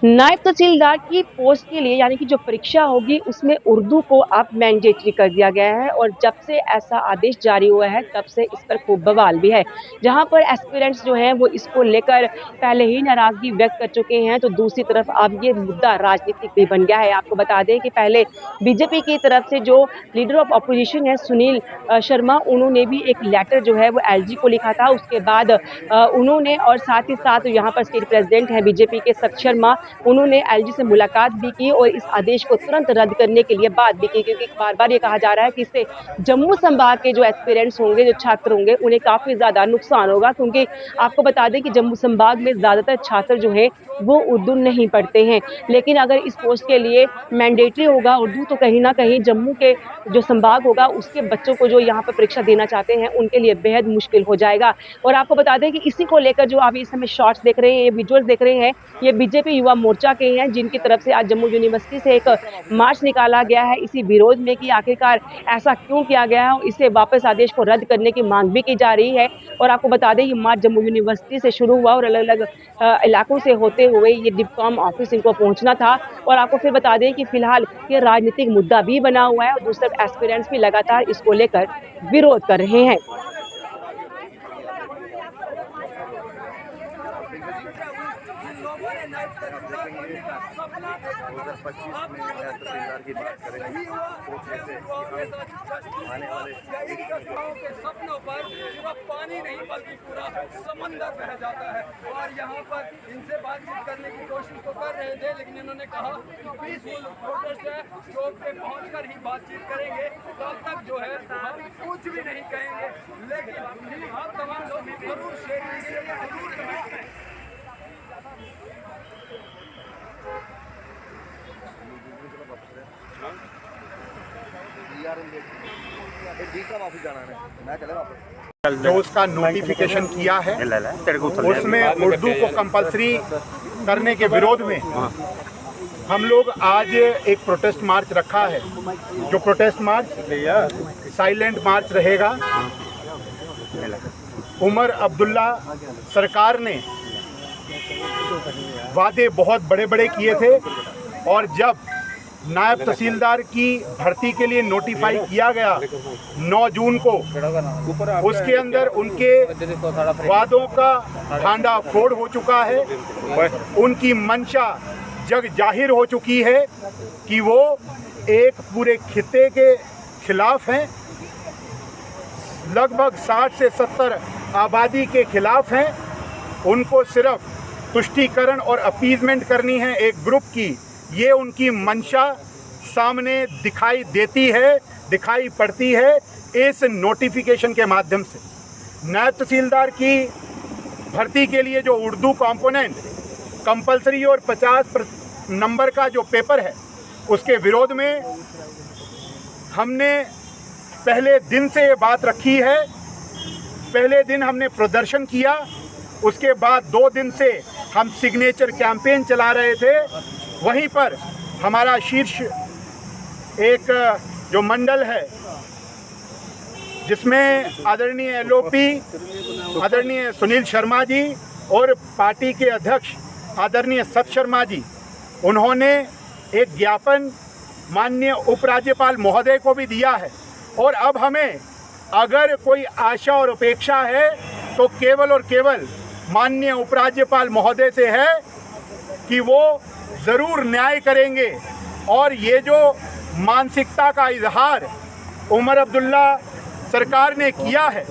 नायब तहसीलदार की पोस्ट के लिए यानी कि जो परीक्षा होगी उसमें उर्दू को अब मैंडेटरी कर दिया गया है और जब से ऐसा आदेश जारी हुआ है तब से इस पर खूब बवाल भी है। जहां पर एस्पिरेंट्स जो हैं वो इसको लेकर पहले ही नाराजगी व्यक्त कर चुके हैं, तो दूसरी तरफ अब ये मुद्दा राजनीतिक भी बन गया है। आपको बता दें कि पहले बीजेपी की तरफ से जो लीडर ऑफ अपोजिशन है सुनील शर्मा, उन्होंने भी एक लेटर जो है वो एलजी को लिखा था। उसके बाद उन्होंने और साथ ही साथ यहाँ पर स्टेट प्रेसिडेंट है बीजेपी के सत शर्मा, उन्होंने एलजी से मुलाकात भी की और इस आदेश को तुरंत रद्द करने के लिए बात भी की, क्योंकि बार-बार ये कहा जा रहा है कि इससे जम्मू संभाग के जो एस्पिरेंट्स होंगे, जो छात्र होंगे, उन्हें काफ़ी ज़्यादा नुकसान होगा, क्योंकि आपको बता दें कि जम्मू संभाग में ज़्यादातर छात्र जो हैं वो उर्दू नहीं पढ़ते हैं। लेकिन अगर इस पोस्ट के लिए मैंडेटरी होगा उर्दू, तो कहीं न कहीं जम्मू के जो संभाग होगा उसके बच्चों को जो यहाँ पर परीक्षा देना चाहते हैं उनके लिए बेहद मुश्किल हो जाएगा। और आपको बता दें कि इसी को लेकर जो आप इस समय शॉर्ट्स देख रहे हैं, ये विजुअल्स देख रहे हैं, ये बीजेपी युवा मोर्चा के हैं, जिनकी तरफ से आज जम्मू यूनिवर्सिटी से एक मार्च निकाला गया है इसी विरोध में कि आखिरकार ऐसा क्यों किया गया है, इसे वापस आदेश को रद्द करने की मांग भी की जा रही है। और आपको बता दें ये मार्च जम्मू यूनिवर्सिटी से शुरू हुआ और अलग-अलग इलाकों से होते हुए ये डिप्कॉम ऑफिस इनको पहुंचना था। और आपको फिर बता दें कि फिलहाल ये राजनीतिक मुद्दा भी बना हुआ है और दूसरी तरफ एस्पिरेंट्स भी लगातार इसको लेकर विरोध कर रहे हैं। तहसीलदार की बात करें, सोचने से आने वाले के सपनों पर सिर्फ पानी नहीं बल्कि पूरा समंदर बह जाता है। और यहाँ पर इनसे बातचीत करने की कोशिश तो कर रहे थे, लेकिन इन्होंने कहा कि पीसफुल प्रोटेस्ट है, चौक पे पहुंचकर ही बातचीत करेंगे, तब तक जो है हम कुछ भी नहीं कहेंगे। लेकिन हम तमाम लोग जरूर शेयर जो उसका नोटिफिकेशन किया है उसमें उर्दू को कंपलसरी करने के विरोध में हम लोग आज एक प्रोटेस्ट मार्च रखा है। जो प्रोटेस्ट मार्च साइलेंट मार्च रहेगा। उमर अब्दुल्ला सरकार ने वादे बहुत बड़े बड़े किए थे और जब नायब तहसीलदार की भर्ती के लिए नोटिफाई किया गया 9 जून को, उसके अंदर उनके वादों का भांडा फोड़ हो चुका है। उनकी मंशा जग जाहिर हो चुकी है कि वो एक पूरे खित्ते के खिलाफ हैं, लगभग 60 से 70 आबादी के खिलाफ हैं। उनको सिर्फ तुष्टीकरण और अपीजमेंट करनी है एक ग्रुप की, ये उनकी मंशा सामने दिखाई देती है, दिखाई पड़ती है इस नोटिफिकेशन के माध्यम से। नायब तहसीलदार की भर्ती के लिए जो उर्दू कंपोनेंट कंपलसरी और 50 नंबर का जो पेपर है, उसके विरोध में हमने पहले दिन से ये बात रखी है। पहले दिन हमने प्रदर्शन किया, उसके बाद 2 दिन से हम सिग्नेचर कैंपेन चला रहे थे। वहीं पर हमारा शीर्ष एक जो मंडल है जिसमें आदरणीय एलओपी आदरणीय सुनील शर्मा जी और पार्टी के अध्यक्ष आदरणीय सत शर्मा जी, उन्होंने एक ज्ञापन माननीय उपराज्यपाल महोदय को भी दिया है। और अब हमें अगर कोई आशा और अपेक्षा है तो केवल और केवल माननीय उपराज्यपाल महोदय से है कि वो ज़रूर न्याय करेंगे। और ये जो मानसिकता का इजहार उमर अब्दुल्ला सरकार ने किया है,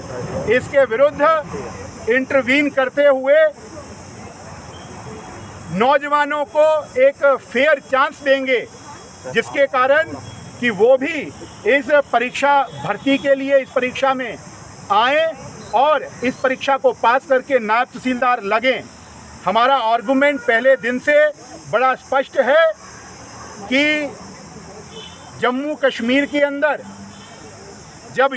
इसके विरुद्ध इंटरवीन करते हुए नौजवानों को एक फेयर चांस देंगे, जिसके कारण कि वो भी इस परीक्षा भर्ती के लिए इस परीक्षा में आए और इस परीक्षा को पास करके नायब तहसीलदार लगें। हमारा आर्गुमेंट पहले दिन से बड़ा स्पष्ट है कि जम्मू कश्मीर के अंदर जब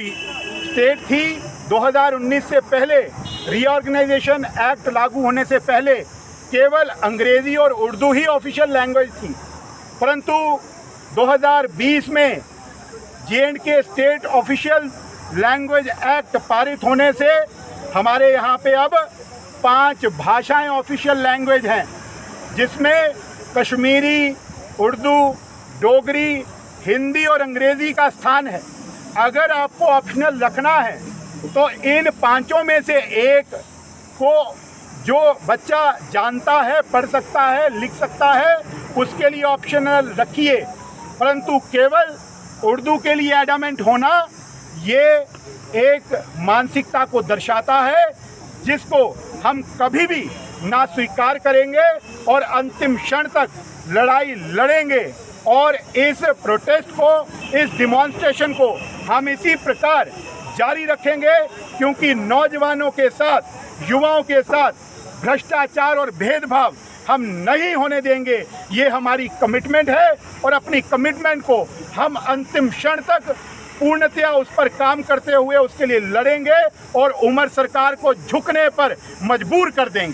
स्टेट थी 2019 से पहले, रीऑर्गेनाइजेशन एक्ट लागू होने से पहले केवल अंग्रेज़ी और उर्दू ही ऑफिशियल लैंग्वेज थी। परंतु 2020 में J&K state official language act पारित होने से हमारे यहाँ पे अब 5 भाषाएं ऑफिशियल लैंग्वेज हैं, जिसमें कश्मीरी, उर्दू, डोगरी, हिंदी और अंग्रेज़ी का स्थान है। अगर आपको ऑप्शनल रखना है तो इन पांचों में से एक को जो बच्चा जानता है, पढ़ सकता है, लिख सकता है, उसके लिए ऑप्शनल रखिए। परंतु केवल उर्दू के लिए एडमेंट होना ये एक मानसिकता को दर्शाता है जिसको हम कभी भी ना स्वीकार करेंगे और अंतिम क्षण तक लड़ाई लड़ेंगे। और इस प्रोटेस्ट को, इस डिमॉन्स्ट्रेशन को हम इसी प्रकार जारी रखेंगे, क्योंकि नौजवानों के साथ, युवाओं के साथ भ्रष्टाचार और भेदभाव हम नहीं होने देंगे। ये हमारी कमिटमेंट है और अपनी कमिटमेंट को हम अंतिम क्षण तक पूर्णतया उस पर काम करते हुए उसके लिए लड़ेंगे और उमर सरकार को झुकने पर मजबूर कर देंगे।